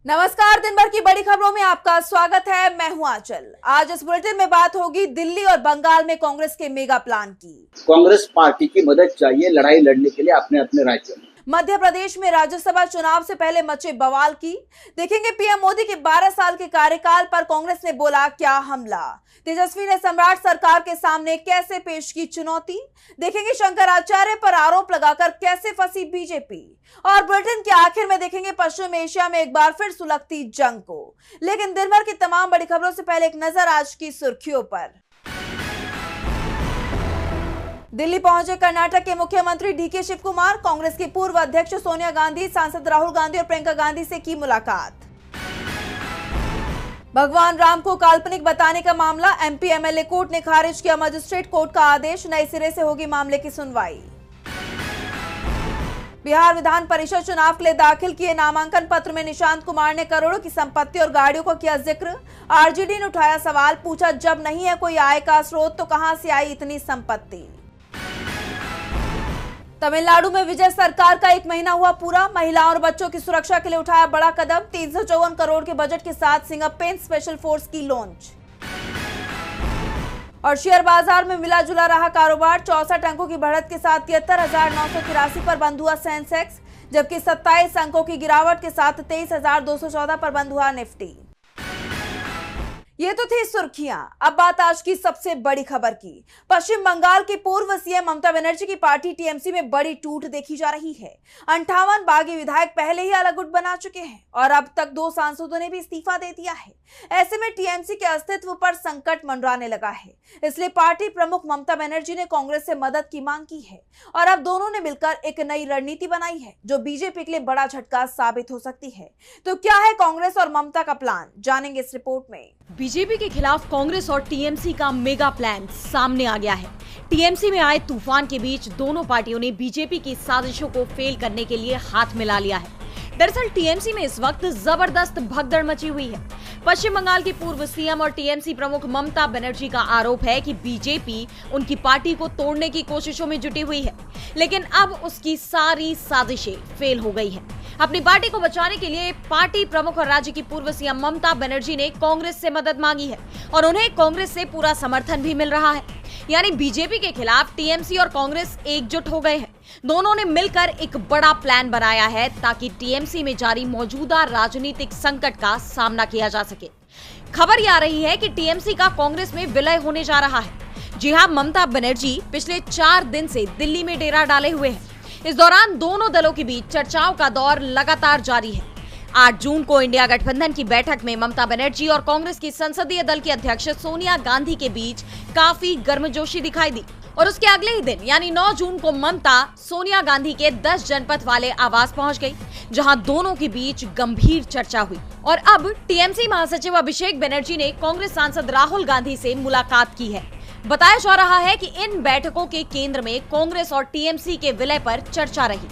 नमस्कार, दिन भर की बड़ी खबरों में आपका स्वागत है। मैं हूं आंचल। आज इस बुलेटिन में बात होगी दिल्ली और बंगाल में कांग्रेस के मेगा प्लान की। कांग्रेस पार्टी की मदद चाहिए लड़ाई लड़ने के लिए अपने अपने राज्यों में। मध्य प्रदेश में राज्यसभा चुनाव से पहले मचे बवाल की। देखेंगे पीएम मोदी के 12 साल के कार्यकाल पर कांग्रेस ने बोला क्या हमला। तेजस्वी ने सम्राट सरकार के सामने कैसे पेश की चुनौती। देखेंगे शंकराचार्य पर आरोप लगाकर कैसे फंसी बीजेपी। और बुलेटिन के आखिर में देखेंगे पश्चिम एशिया में एक बार फिर सुलगती जंग को। लेकिन दिन भर की तमाम बड़ी खबरों से पहले एक नजर आज की सुर्खियों पर। दिल्ली पहुंचे कर्नाटक के मुख्यमंत्री डीके शिव कुमार। कांग्रेस की पूर्व अध्यक्ष सोनिया गांधी, सांसद राहुल गांधी और प्रियंका गांधी से की मुलाकात। भगवान राम को काल्पनिक बताने का मामला, एमपी एमएलए कोर्ट ने खारिज किया मजिस्ट्रेट कोर्ट का आदेश। नए सिरे से होगी मामले की सुनवाई। बिहार विधान परिषद चुनाव के लिए दाखिल किए नामांकन पत्र में निशांत कुमार ने करोड़ों की संपत्ति और गाड़ियों को किया जिक्र। आरजेडी ने उठाया सवाल, पूछा जब नहीं है कोई आय का स्रोत तो कहां से आई इतनी संपत्ति। तमिलनाडु में विजय सरकार का 1 महीना हुआ पूरा। महिलाओं और बच्चों की सुरक्षा के लिए उठाया बड़ा कदम। 354 करोड़ के बजट के साथ सिंगापेन स्पेशल फोर्स की लॉन्च। और शेयर बाजार में मिला जुला रहा कारोबार। 64 अंकों की बढ़त के साथ 73,983 पर बंद हुआ सेंसेक्स, जबकि 27 अंकों की गिरावट के साथ 23,214 पर बंद हुआ निफ्टी। ये तो थी सुर्खियां। अब बात आज की सबसे बड़ी खबर की। पश्चिम बंगाल की पूर्व सीएम ममता बनर्जी की पार्टी टीएमसी में बड़ी टूट देखी जा रही है। 58 बागी विधायक पहले ही अलग गुट बना चुके हैं और अब तक 2 सांसदों ने भी इस्तीफा दे दिया है। ऐसे में टीएमसी के अस्तित्व पर संकट मंडराने लगा है। इसलिए पार्टी प्रमुख ममता बनर्जी ने कांग्रेस से मदद की मांग की है और अब दोनों ने मिलकर एक नई रणनीति बनाई है जो बीजेपी के लिए बड़ा झटका साबित हो सकती है। तो क्या है कांग्रेस और ममता का प्लान, जानेंगे इस रिपोर्ट में। बीजेपी के खिलाफ कांग्रेस और टीएमसी का मेगा प्लान सामने आ गया है। टीएमसी में आए तूफान के बीच दोनों पार्टियों ने बीजेपी की साजिशों को फेल करने के लिए हाथ मिला लिया है। दरअसल टीएमसी में इस वक्त जबरदस्त भगदड़ मची हुई है। पश्चिम बंगाल की पूर्व सीएम और टीएमसी प्रमुख ममता बनर्जी का आरोप है कि बीजेपी उनकी पार्टी को तोड़ने की कोशिशों में जुटी हुई है, लेकिन अब उसकी सारी साजिशें फेल हो गई हैं। अपनी पार्टी को बचाने के लिए पार्टी प्रमुख और राज्य की पूर्व सीएम ममता बनर्जी ने कांग्रेस से मदद मांगी है और उन्हें कांग्रेस से पूरा समर्थन भी मिल रहा है। यानी बीजेपी के खिलाफ टीएमसी और कांग्रेस एकजुट हो गए हैं। दोनों ने मिलकर एक बड़ा प्लान बनाया है ताकि टीएमसी में जारी मौजूदा राजनीतिक संकट का सामना किया जा सके। खबर ये आ रही है कि टीएमसी का कांग्रेस में विलय होने जा रहा है। जी हां, ममता बनर्जी पिछले 4 दिन से दिल्ली में डेरा डाले हुए हैं। इस दौरान दोनों दलों के बीच चर्चाओं का दौर लगातार जारी है। 8 जून को इंडिया गठबंधन की बैठक में ममता बनर्जी और कांग्रेस की संसदीय दल की अध्यक्ष सोनिया गांधी के बीच काफी गर्मजोशी दिखाई दी और उसके अगले ही दिन यानी 9 जून को ममता सोनिया गांधी के 10 जनपद वाले आवास पहुंच गई, जहां दोनों के बीच गंभीर चर्चा हुई। और अब टीएमसी महासचिव अभिषेक बनर्जी ने कांग्रेस सांसद राहुल गांधी से मुलाकात की है। बताया जा रहा है कि इन बैठकों के केंद्र में कांग्रेस और टीएमसी के विलय पर चर्चा रही।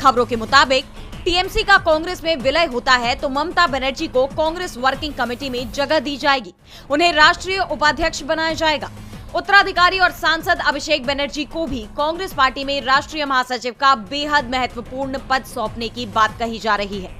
खबरों के मुताबिक टीएमसी का कांग्रेस में विलय होता है तो ममता बनर्जी को कांग्रेस वर्किंग कमेटी में जगह दी जाएगी। उन्हें राष्ट्रीय उपाध्यक्ष बनाया जाएगा। उत्तराधिकारी और सांसद अभिषेक बनर्जी को भी कांग्रेस पार्टी में राष्ट्रीय महासचिव का बेहद महत्वपूर्ण पद सौंपने की बात कही जा रही है।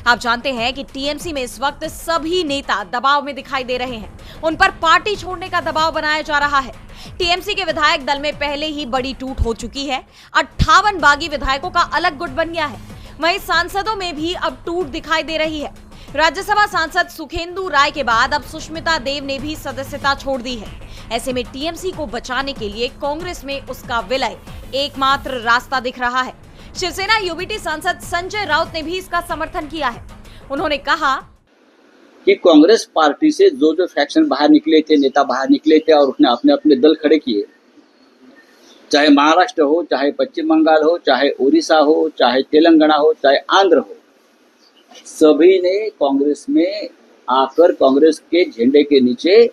आप जानते हैं कि टीएमसी में इस वक्त सभी नेता दबाव में दिखाई दे रहे हैं। उन पर पार्टी छोड़ने का दबाव बनाया जा रहा है। टीएमसी के विधायक दल में पहले ही बड़ी टूट हो चुकी है। 58 बागी विधायकों का अलग गुट बन गया है। वहीं सांसदों में भी अब टूट दिखाई दे रही है। राज्यसभा सांसद सुखेंदु राय के बाद अब सुष्मिता देव ने भी सदस्यता छोड़ दी है। ऐसे में टीएमसी को बचाने के लिए कांग्रेस में उसका विलय एकमात्र रास्ता दिख रहा है। शिवसेना यूबीटी सांसद संजय राउत ने भी इसका समर्थन किया है। उन्होंने कहा कि कांग्रेस पार्टी से जो फैक्शन बाहर निकले थे, नेता बाहर निकले थे और उसने अपने अपने दल खड़े किए, चाहे महाराष्ट्र हो, चाहे पश्चिम बंगाल हो, चाहे उड़ीसा हो, चाहे तेलंगाना हो, चाहे आंध्र हो, सभी ने कांग्रेस में आकर कांग्रेस के झंडे के नीचे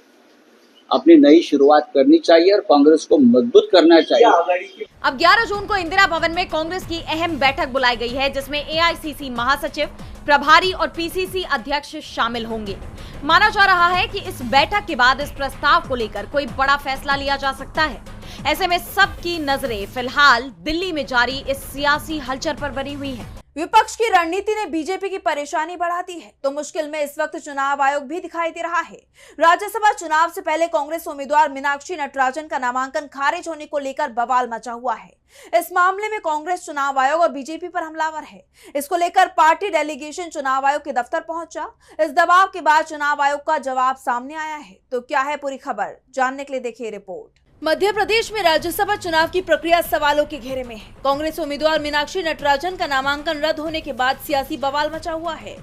अपनी नई शुरुआत करनी चाहिए और कांग्रेस को मजबूत करना चाहिए। अब 11 जून को इंदिरा भवन में कांग्रेस की अहम बैठक बुलाई गई है, जिसमें एआईसीसी महासचिव, प्रभारी और पीसीसी अध्यक्ष शामिल होंगे। माना जा रहा है कि इस बैठक के बाद इस प्रस्ताव को लेकर कोई बड़ा फैसला लिया जा सकता है। ऐसे में सबकी नजरें फिलहाल दिल्ली में जारी इस सियासी हलचल पर बनी हुई है। विपक्ष की रणनीति ने बीजेपी की परेशानी बढ़ा दी है, तो मुश्किल में इस वक्त चुनाव आयोग भी दिखाई दे रहा है। राज्यसभा चुनाव से पहले कांग्रेस उम्मीदवार मीनाक्षी नटराजन का नामांकन खारिज होने को लेकर बवाल मचा हुआ है। इस मामले में कांग्रेस चुनाव आयोग और बीजेपी पर हमलावर है। इसको लेकर पार्टी डेलीगेशन चुनाव आयोग के दफ्तर पहुंचा। इस दबाव के बाद चुनाव आयोग का जवाब सामने आया है। तो क्या है पूरी खबर, जानने के लिए देखिए रिपोर्ट। मध्य प्रदेश में राज्यसभा चुनाव की प्रक्रिया सवालों के घेरे में है। कांग्रेस उम्मीदवार मीनाक्षी नटराजन का नामांकन रद्द होने के बाद सियासी बवाल मचा हुआ है।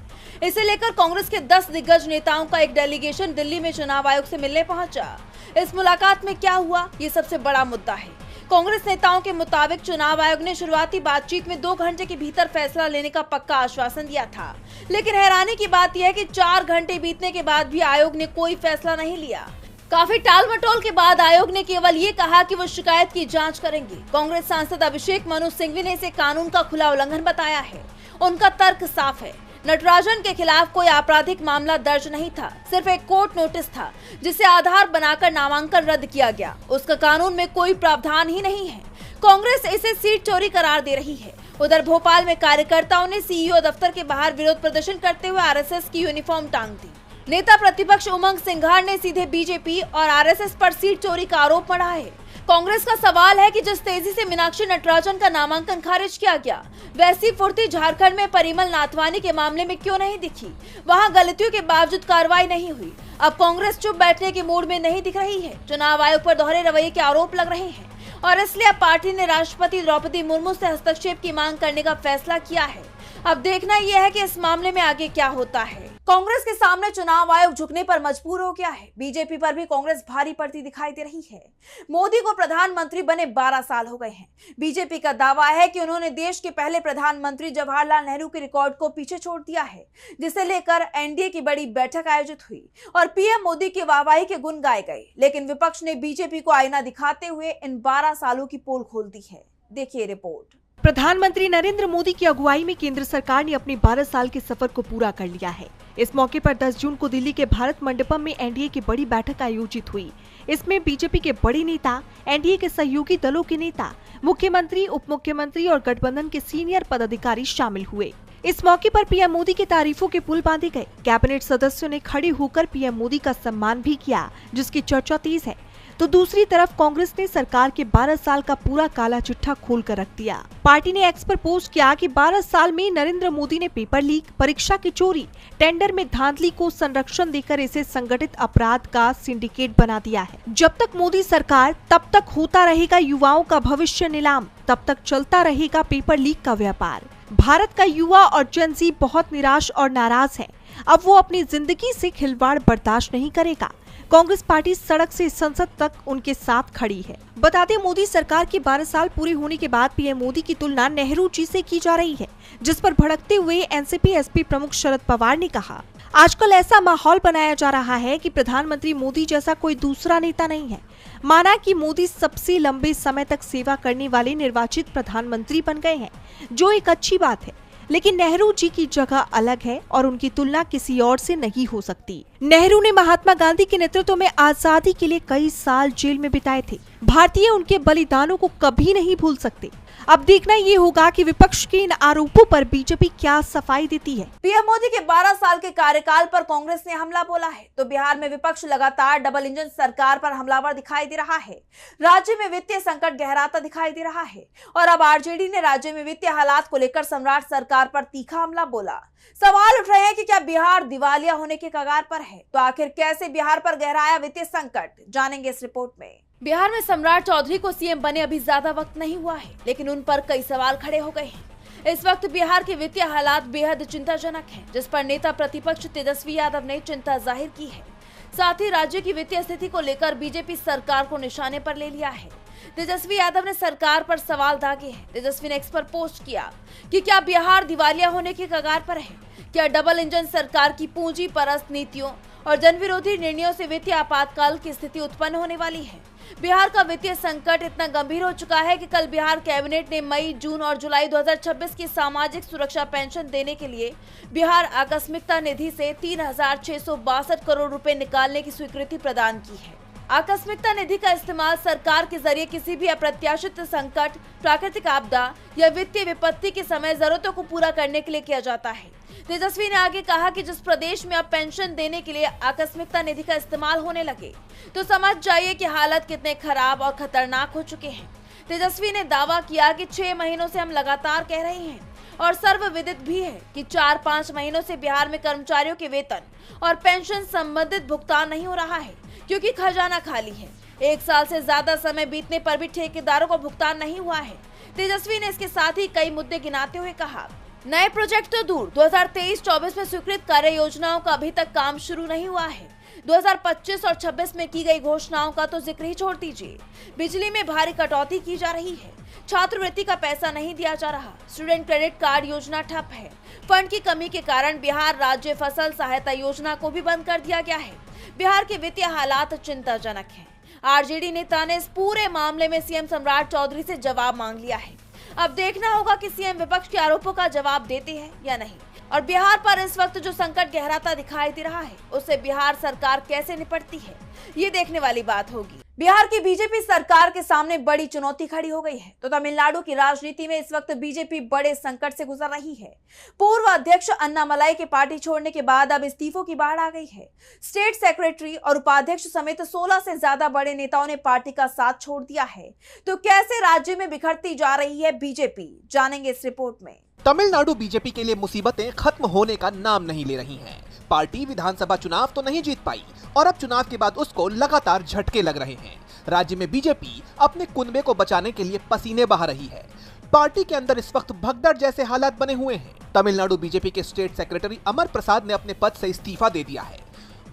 इसे लेकर कांग्रेस के 10 दिग्गज नेताओं का एक डेलीगेशन दिल्ली में चुनाव आयोग से मिलने पहुंचा। इस मुलाकात में क्या हुआ, ये सबसे बड़ा मुद्दा है। कांग्रेस नेताओं के मुताबिक चुनाव आयोग ने शुरुआती बातचीत में 2 घंटे के भीतर फैसला लेने का पक्का आश्वासन दिया था, लेकिन हैरानी की बात यह है कि 4 घंटे बीतने के बाद भी आयोग ने कोई फैसला नहीं लिया। काफी टाल मटोल के बाद आयोग ने केवल ये कहा कि वो शिकायत की जांच करेंगे। कांग्रेस सांसद अभिषेक मनु सिंघवी ने इसे कानून का खुला उल्लंघन बताया है। उनका तर्क साफ है, नटराजन के खिलाफ कोई आपराधिक मामला दर्ज नहीं था, सिर्फ एक कोर्ट नोटिस था जिसे आधार बनाकर नामांकन रद्द किया गया। उसका कानून में कोई प्रावधान ही नहीं है। कांग्रेस इसे सीट चोरी करार दे रही है। उधर भोपाल में कार्यकर्ताओं ने सीईओ दफ्तर के बाहर विरोध प्रदर्शन करते हुए आरएसएस की यूनिफॉर्म टांग दी। नेता प्रतिपक्ष उमंग सिंघार ने सीधे बीजेपी और आरएसएस पर सीट चोरी का आरोप मढ़ा है। कांग्रेस का सवाल है कि जिस तेजी से मीनाक्षी नटराजन का नामांकन खारिज किया गया, वैसी फुर्ती झारखंड में परिमल नाथवानी के मामले में क्यों नहीं दिखी? वहां गलतियों के बावजूद कार्रवाई नहीं हुई। अब कांग्रेस चुप बैठने के मूड में नहीं दिख रही है। चुनाव आयोग पर दोहरे रवैये के आरोप लग रहे हैं और इसलिए अब पार्टी ने राष्ट्रपति द्रौपदी मुर्मू से हस्तक्षेप की मांग करने का फैसला किया है। अब देखना यह है कि इस मामले में आगे क्या होता है। कांग्रेस के सामने चुनाव आयोग झुकने पर मजबूर हो गया है। बीजेपी पर भी कांग्रेस भारी पड़ती दिखाई दे रही है। मोदी को प्रधानमंत्री बने 12 साल हो गए हैं। बीजेपी का दावा है कि उन्होंने देश के पहले प्रधानमंत्री जवाहरलाल नेहरू के रिकॉर्ड को पीछे छोड़ दिया है, जिसे लेकर एनडीए की बड़ी बैठक आयोजित हुई और पीएम मोदी की वाहवाही के गुण गाए गए। लेकिन विपक्ष ने बीजेपी को आईना दिखाते हुए इन 12 सालों की पोल खोल दी है। देखिए रिपोर्ट। प्रधानमंत्री नरेंद्र मोदी की अगुवाई में केंद्र सरकार ने अपने 12 साल के सफर को पूरा कर लिया है। इस मौके पर 10 जून को दिल्ली के भारत मंडपम में एनडीए की बड़ी बैठक आयोजित हुई। इसमें बीजेपी के बड़े नेता, एनडीए के सहयोगी दलों के नेता, मुख्यमंत्री, उप मुख्यमंत्री और गठबंधन के सीनियर पदाधिकारी शामिल हुए। इस मौके पर पीएम मोदी की तारीफों के पुल बांधे गए। कैबिनेट सदस्यों ने खड़े होकर पीएम मोदी का सम्मान भी किया, जिसकी चर्चा तेज है। तो दूसरी तरफ कांग्रेस ने सरकार के 12 साल का पूरा काला चिट्ठा खोल कर रख दिया। पार्टी ने एक्स पर पोस्ट किया कि 12 साल में नरेंद्र मोदी ने पेपर लीक, परीक्षा की चोरी, टेंडर में धांधली को संरक्षण देकर इसे संगठित अपराध का सिंडिकेट बना दिया है। जब तक मोदी सरकार, तब तक होता रहेगा युवाओं का भविष्य नीलाम, तब तक चलता रहेगा पेपर लीक का व्यापार। भारत का युवा और जेन ज़ी बहुत निराश और नाराज है। अब वो अपनी जिंदगी से खिलवाड़ बर्दाश्त नहीं करेगा। कांग्रेस पार्टी सड़क से संसद तक उनके साथ खड़ी है। बता दें, मोदी सरकार के 12 साल पूरे होने के बाद पीएम मोदी की तुलना नेहरू जी से की जा रही है, जिस पर भड़कते हुए एनसीपी एसपी प्रमुख शरद पवार ने कहा, आजकल ऐसा माहौल बनाया जा रहा है कि प्रधानमंत्री मोदी जैसा कोई दूसरा नेता नहीं है। माना कि मोदी सबसे लंबे समय तक सेवा करने वाले निर्वाचित प्रधानमंत्री बन गए हैं, जो एक अच्छी बात है। लेकिन नेहरू जी की जगह अलग है और उनकी तुलना किसी और से नहीं हो सकती। नेहरू ने महात्मा गांधी के नेतृत्व में आजादी के लिए कई साल जेल में बिताए थे। भारतीय उनके बलिदानों को कभी नहीं भूल सकते। अब देखना ये होगा कि विपक्ष के इन आरोपों पर बीजेपी क्या सफाई देती है। पीएम मोदी के 12 साल के कार्यकाल पर कांग्रेस ने हमला बोला है, तो बिहार में विपक्ष लगातार डबल इंजन सरकार पर हमलावर दिखाई दे रहा है। राज्य में वित्तीय संकट गहराता दिखाई दे रहा है और अब आरजेडी ने राज्य में वित्तीय हालात को लेकर सम्राट सरकार पर तीखा हमला बोला। सवाल उठ रहे हैं कि क्या बिहार दिवालिया होने के कगार पर है? तो आखिर कैसे बिहार पर गहराया वित्तीय संकट, जानेंगे इस रिपोर्ट में। बिहार में सम्राट चौधरी को सीएम बने अभी ज्यादा वक्त नहीं हुआ है, लेकिन उन पर कई सवाल खड़े हो गए हैं। इस वक्त बिहार के वित्तीय हालात बेहद चिंताजनक हैं, जिस पर नेता प्रतिपक्ष तेजस्वी यादव ने चिंता जाहिर की है। साथ ही राज्य की वित्तीय स्थिति को लेकर बीजेपी सरकार को निशाने पर ले लिया है। तेजस्वी यादव ने सरकार पर सवाल दागे हैं। तेजस्वी ने एक्स पर पोस्ट किया कि क्या बिहार दिवालिया होने के कगार पर है? क्या डबल इंजन सरकार की पूंजी परस्त नीतियों और जनविरोधी निर्णयों से वित्तीय आपातकाल की स्थिति उत्पन्न होने वाली है? बिहार का वित्तीय संकट इतना गंभीर हो चुका है कि कल बिहार कैबिनेट ने मई, जून और जुलाई 2026 की सामाजिक सुरक्षा पेंशन देने के लिए बिहार आकस्मिकता निधि से 3,662 करोड़ रुपए निकालने की स्वीकृति प्रदान की है। आकस्मिकता निधि का इस्तेमाल सरकार के जरिए किसी भी अप्रत्याशित संकट, प्राकृतिक आपदा या वित्तीय विपत्ति के समय जरूरतों को पूरा करने के लिए किया जाता है। तेजस्वी ने आगे कहा कि जिस प्रदेश में अब पेंशन देने के लिए आकस्मिकता निधि का इस्तेमाल होने लगे तो समझ जाइए कि हालत कितने खराब और खतरनाक हो चुके हैं। तेजस्वी ने दावा किया कि 6 महीनों से हम लगातार कह रहे हैं और सर्वविदित भी है कि 4-5 महीनों से बिहार में कर्मचारियों के वेतन और पेंशन संबंधित भुगतान नहीं हो रहा है क्योंकि खजाना खाली है। 1 साल से ज्यादा समय बीतने पर भी ठेकेदारों को भुगतान नहीं हुआ है। तेजस्वी ने इसके साथ ही कई मुद्दे गिनाते हुए कहा, नए प्रोजेक्ट तो दूर, 2023-24 में स्वीकृत कार्य योजनाओं का अभी तक काम शुरू नहीं हुआ है। 2025 और 26 में की गई घोषणाओं का तो जिक्र ही छोड़ दीजिए। बिजली में भारी कटौती की जा रही है, छात्रवृत्ति का पैसा नहीं दिया जा रहा, स्टूडेंट क्रेडिट कार्ड योजना ठप है, फंड की कमी के कारण बिहार राज्य फसल सहायता योजना को भी बंद कर दिया गया है। बिहार के वित्तीय हालात चिंताजनक हैं। आरजेडी नेता ने इस पूरे मामले में सीएम सम्राट चौधरी से जवाब मांग लिया है। अब देखना होगा कि सीएम विपक्ष के आरोपों का जवाब देते हैं या नहीं, और बिहार पर इस वक्त जो संकट गहराता दिखाई दे रहा है उससे बिहार सरकार कैसे निपटती है, ये देखने वाली बात होगी। बिहार की बीजेपी सरकार के सामने बड़ी चुनौती खड़ी हो गई है तो तमिलनाडु की राजनीति में इस वक्त बीजेपी बड़े संकट से गुजर रही है। पूर्व अध्यक्ष अन्नामलाई के पार्टी छोड़ने के बाद अब इस्तीफों की बाढ़ आ गई है। स्टेट सेक्रेटरी और उपाध्यक्ष समेत 16 से ज्यादा बड़े नेताओं ने पार्टी का साथ छोड़ दिया है। तो कैसे राज्य में बिखरती जा रही है बीजेपी, जानेंगे इस रिपोर्ट में। तमिलनाडु बीजेपी के लिए मुसीबतें खत्म होने का नाम नहीं ले रही हैं। पार्टी विधानसभा चुनाव तो नहीं जीत पाई और अब चुनाव के बाद उसको लगातार झटके लग रहे हैं। राज्य में बीजेपी अपने कुनबे को बचाने के लिए पसीने बहा रही है। पार्टी के अंदर इस वक्त भगदड़ जैसे हालात बने हुए हैं। तमिलनाडु बीजेपी के स्टेट सेक्रेटरी अमर प्रसाद ने अपने पद से इस्तीफा दे दिया है।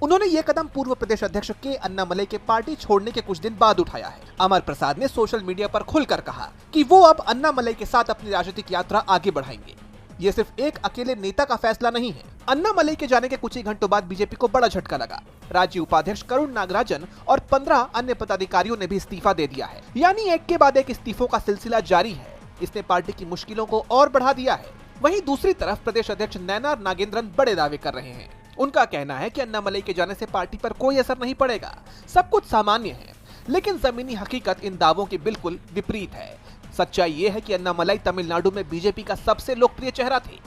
उन्होंने ये कदम पूर्व प्रदेश अध्यक्ष के अन्नामलाई के पार्टी छोड़ने के कुछ दिन बाद उठाया है। अमर प्रसाद ने सोशल मीडिया पर खुलकर कहा कि वो अब अन्नामलाई के साथ अपनी राजनीतिक यात्रा आगे बढ़ाएंगे। ये सिर्फ एक अकेले नेता का फैसला नहीं है। अन्नामलाई के जाने के कुछ ही घंटों बाद बीजेपी को बड़ा झटका लगा। राज्य उपाध्यक्ष करुण नागराजन और 15 अन्य पदाधिकारियों ने भी इस्तीफा दे दिया है। यानी एक के बाद एक इस्तीफों का सिलसिला जारी है। इसने पार्टी की मुश्किलों को और बढ़ा दिया है। वहीं दूसरी तरफ प्रदेश अध्यक्ष नयनार नागेंद्रन बड़े दावे कर रहे हैं। उनका कहना है कि अन्नामलाई के जाने से पार्टी पर कोई असर नहीं पड़ेगा, सब कुछ सामान्य है। लेकिन जमीनी हकीकत इन दावों के बिल्कुल विपरीत है। सच्चाई ये है कि अन्नामलाई तमिलनाडु में बीजेपी का सबसे लोकप्रिय चेहरा थे।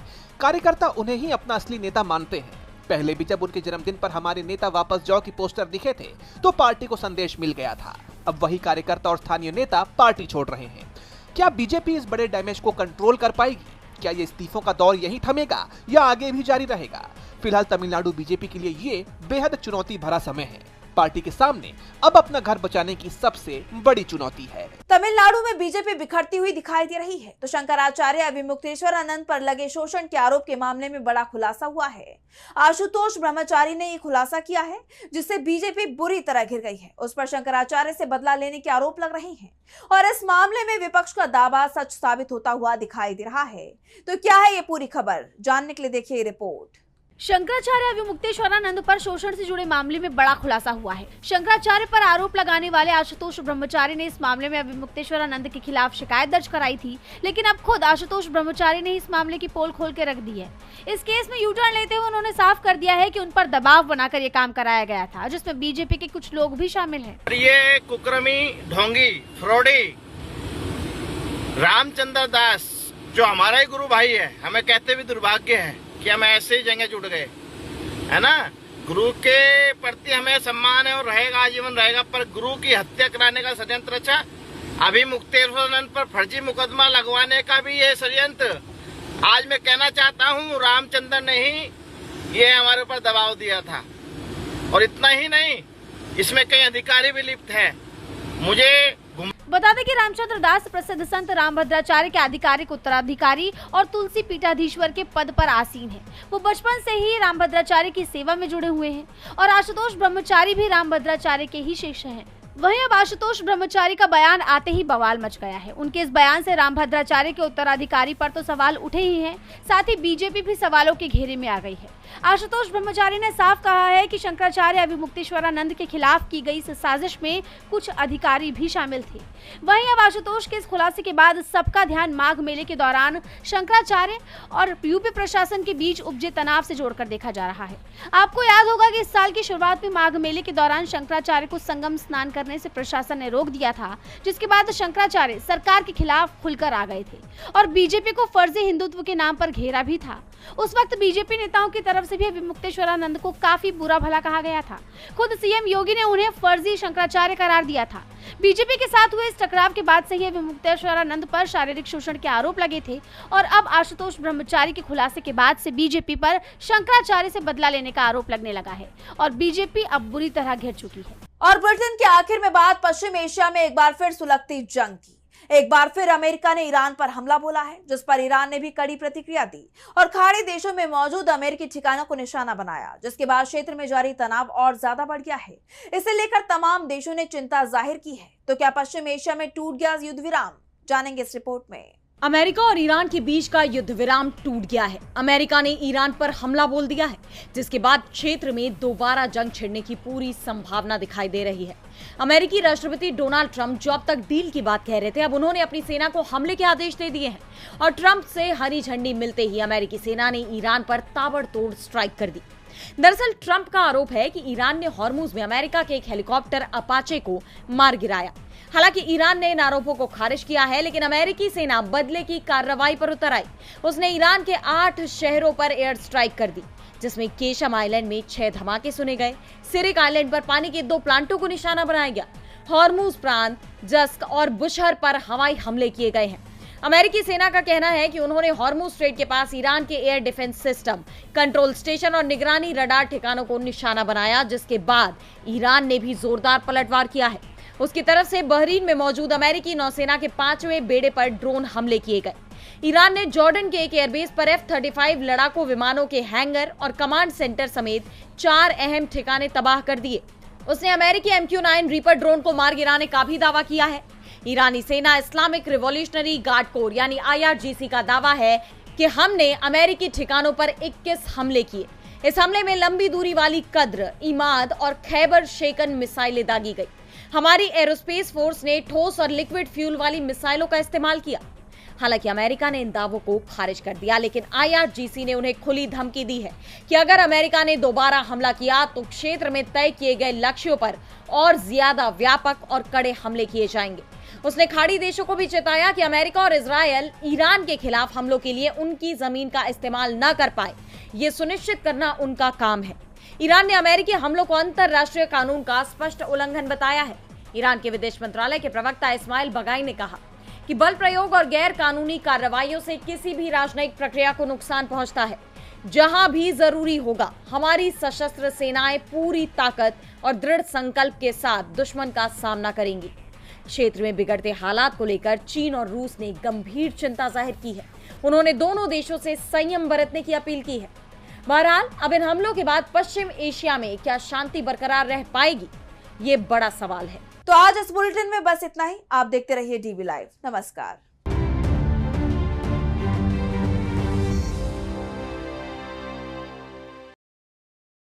कार्यकर्ता उन्हें ही अपना असली नेता मानते हैं। पहले भी जब उनके जन्मदिन पर हमारे नेता वापस जाओ की पोस्टर दिखे थे तो पार्टी को संदेश मिल गया था। अब वही कार्यकर्ता और स्थानीय नेता पार्टी छोड़ रहे हैं। क्या बीजेपी इस बड़े डैमेज को कंट्रोल कर पाएगी? क्या ये इस्तीफों का दौर यहीं थमेगा या आगे भी जारी रहेगा? फिलहाल तमिलनाडु बीजेपी के लिए ये बेहद चुनौती भरा समय है। पार्टी के सामने अब अपना घर बचाने की सबसे बड़ी चुनौती है। तमिलनाडु में बीजेपी बिखरती हुई दिखाई दे रही है तो शंकराचार्य अभिमुक्तेश्वरानंद पर लगे शोषण के आरोप के मामले में बड़ा खुलासा हुआ है। आशुतोष ब्रह्मचारी ने ये खुलासा किया है जिससे बीजेपी बुरी तरह घिर गई है। उस पर शंकराचार्य से बदला लेने के आरोप लग रहे हैं और इस मामले में विपक्ष का दावा सच साबित होता हुआ दिखाई दे रहा है। तो क्या है ये पूरी खबर, जानने के लिए देखिए रिपोर्ट। शंकराचार्य अभिमुक्तेश्वरानंद पर शोषण से जुड़े मामले में बड़ा खुलासा हुआ है। शंकराचार्य पर आरोप लगाने वाले आशुतोष ब्रह्मचारी ने इस मामले में अभिमुक्तेश्वरानंद के खिलाफ शिकायत दर्ज कराई थी, लेकिन अब खुद आशुतोष ब्रह्मचारी ने इस मामले की पोल खोल के रख दी है। इस केस में यू टर्न लेते हुए उन्होंने साफ कर दिया है कि उन पर दबाव बनाकर ये काम कराया गया था, जिसमें बीजेपी के कुछ लोग भी शामिल है। ये कुकर्मी, ढोंगी, फ्रॉडी रामचंद्र दास जो हमारा ही गुरु भाई है, हमें कहते भी दुर्भाग्य है कि हम ऐसे ही जंगे जुट गए, है ना। गुरु के प्रति हमें सम्मान है और रहेगा, आजीवन रहेगा, पर गुरु की हत्या कराने का षड्यंत्र अच्छा। अभिमुक्तेश्वरानंद पर फर्जी मुकदमा लगवाने का भी ये षड्यंत्र। आज मैं कहना चाहता हूँ, रामचंद्र ने ही ये हमारे ऊपर दबाव दिया था। और इतना ही नहीं, इसमें कई अधिकारी भी लिप्त है। मुझे बता दें कि रामचंद्र दास प्रसिद्ध संत रामभद्राचार्य के आधिकारिक उत्तराधिकारी और तुलसी पीठाधीश्वर के पद पर आसीन है। वो बचपन से ही रामभद्राचार्य की सेवा में जुड़े हुए हैं और आशुतोष ब्रह्मचारी भी रामभद्राचार्य के ही शिष्य हैं। वहीं अब आशुतोष ब्रह्मचारी का बयान आते ही बवाल मच गया है। उनके इस बयान से रामभद्राचार्य के उत्तराधिकारी पर तो सवाल उठे ही हैं, साथ ही बीजेपी भी सवालों के घेरे में आ गई है। आशुतोष ब्रह्मचारी ने साफ कहा है कि शंकराचार्य अविमुक्तेश्वरानंद के खिलाफ की गई इस साजिश में कुछ अधिकारी भी शामिल थे। वहीं अब आशुतोष के इस खुलासे के बाद सबका ध्यान माघ मेले के दौरान शंकराचार्य और यूपी प्रशासन के बीच उपजे तनाव से जोड़कर देखा जा रहा है। आपको याद होगा कि इस साल की शुरुआत में माघ मेले के दौरान शंकराचार्य को संगम स्नान करने से प्रशासन ने रोक दिया था, जिसके बाद शंकराचार्य सरकार के खिलाफ खुलकर आ गए थे और बीजेपी को फर्जी हिंदुत्व के नाम पर घेरा भी था। उस वक्त बीजेपी नेताओं की तरफ से भी अविमुक्तेश्वरानंद को काफी बुरा भला कहा गया था। खुद सीएम योगी ने उन्हें फर्जी शंकराचार्य करार दिया था। बीजेपी के साथ हुए इस टकराव के बाद से ही अविमुक्तेश्वरानंद पर शारीरिक शोषण के आरोप लगे थे और अब आशुतोष ब्रह्मचारी के खुलासे के बाद से बीजेपी पर शंकराचार्य से बदला लेने का आरोप लगने लगा है और बीजेपी अब बुरी तरह घिर चुकी है। और बुलेटिन के आखिर में बात पश्चिम एशिया में एक बार फिर सुलगती जंग की। एक बार फिर अमेरिका ने ईरान पर हमला बोला है, जिस पर ईरान ने भी कड़ी प्रतिक्रिया दी और खाड़ी देशों में मौजूद अमेरिकी ठिकानों को निशाना बनाया, जिसके बाद क्षेत्र में जारी तनाव और ज्यादा बढ़ गया है। इसे लेकर तमाम देशों ने चिंता जाहिर की है। तो क्या पश्चिम एशिया में टूट गया युद्ध विराम? जानेंगे इस रिपोर्ट में। अमेरिका और ईरान के बीच का युद्ध विराम टूट गया है। अमेरिका ने ईरान पर हमला बोल दिया है, जिसके बाद क्षेत्र में दोबारा जंग छिड़ने की पूरी संभावना दिखाई दे रही है। अमेरिकी राष्ट्रपति डोनाल्ड ट्रंप जो अब तक डील की बात कह रहे थे, अब उन्होंने अपनी सेना को हमले के आदेश दे दिए हैं और ट्रंप से हरी झंडी मिलते ही अमेरिकी सेना ने ईरान पर ताबड़तोड़ स्ट्राइक कर दी। दरअसल ट्रंप का आरोप है कि ईरान ने हॉर्मुज में अमेरिका के एक हेलीकॉप्टर अपाचे को मार गिराया। हालांकि ईरान ने इन आरोपों को खारिज किया है, लेकिन अमेरिकी सेना बदले की कार्रवाई पर उतर आई। उसने ईरान के 8 शहरों पर एयर स्ट्राइक कर दी, जिसमें केशम आइलैंड में 6 धमाके सुने गए। सिरिक आइलैंड पर पानी के 2 प्लांटों को निशाना बनाया गया। हॉर्मुज प्रांत, जस्क और बुशहर पर हवाई हमले किए गए हैं। अमेरिकी सेना का कहना है कि उन्होंने हॉर्मुज स्ट्रेट के पास ईरान के air defence system, control station और निगरानी रडार ठिकानों को निशाना बनाया, जिसके बाद ईरान ने भी जोरदार पलटवार किया है। उसकी तरफ से बहरीन में मौजूद अमेरिकी नौसेना के 5वें बेड़े पर ड्रोन हमले किए गए। ईरान ने जॉर्डन के एक एयरबेस पर F-35 लड़ाकू विमानों के हैंगर और कमांड सेंटर समेत 4 अहम ठिकाने तबाह कर दिए। उसने अमेरिकी MQ-9 रीपर ड्रोन को मार गिराने का भी दावा किया है। ईरानी सेना इस्लामिक रिवॉल्यूशनरी गार्ड कोर यानी IRGC का दावा है कि हमने अमेरिकी ठिकानों पर 21 हमले किए। इस हमले में लंबी दूरी वाली कद्र, इमाद और खैबर शेकन मिसाइलें दागी गई। हमारी एरोस्पेस फोर्स ने ठोस और लिक्विड फ्यूल वाली मिसाइलों का इस्तेमाल किया। हालांकि अमेरिका ने इन दावों को खारिज कर दिया, लेकिन IRGC ने उन्हें खुली धमकी दी है कि अगर अमेरिका ने दोबारा हमला किया तो क्षेत्र में तय किए गए लक्ष्यों पर और ज्यादा व्यापक और कड़े हमले किए जाएंगे। उसने खाड़ी देशों को भी चेताया कि अमेरिका और इजरायल ईरान के खिलाफ हमलों के लिए उनकी जमीन का इस्तेमाल न कर पाए, ये सुनिश्चित करना उनका काम है। ईरान ने अमेरिकी हमलों को अंतर्राष्ट्रीय कानून का स्पष्ट उल्लंघन बताया है। ईरान के विदेश मंत्रालय के प्रवक्ता इस्माइल बगाई ने कहा कि बल प्रयोग और गैर कानूनी कार्रवाइयों से किसी भी राजनयिक प्रक्रिया को नुकसान पहुंचता है। जहां भी जरूरी होगा, हमारी सशस्त्र सेनाएं पूरी ताकत और दृढ़ संकल्प के साथ दुश्मन का सामना करेंगी। क्षेत्र में बिगड़ते हालात को लेकर चीन और रूस ने गंभीर चिंता जाहिर की है। उन्होंने दोनों देशों से संयम बरतने की अपील की है। बहरहाल अब इन हमलों के बाद पश्चिम एशिया में क्या शांति बरकरार रह पाएगी, ये बड़ा सवाल है। तो आज इस बुलेटिन में बस इतना ही। आप देखते रहिए DB लाइव। नमस्कार।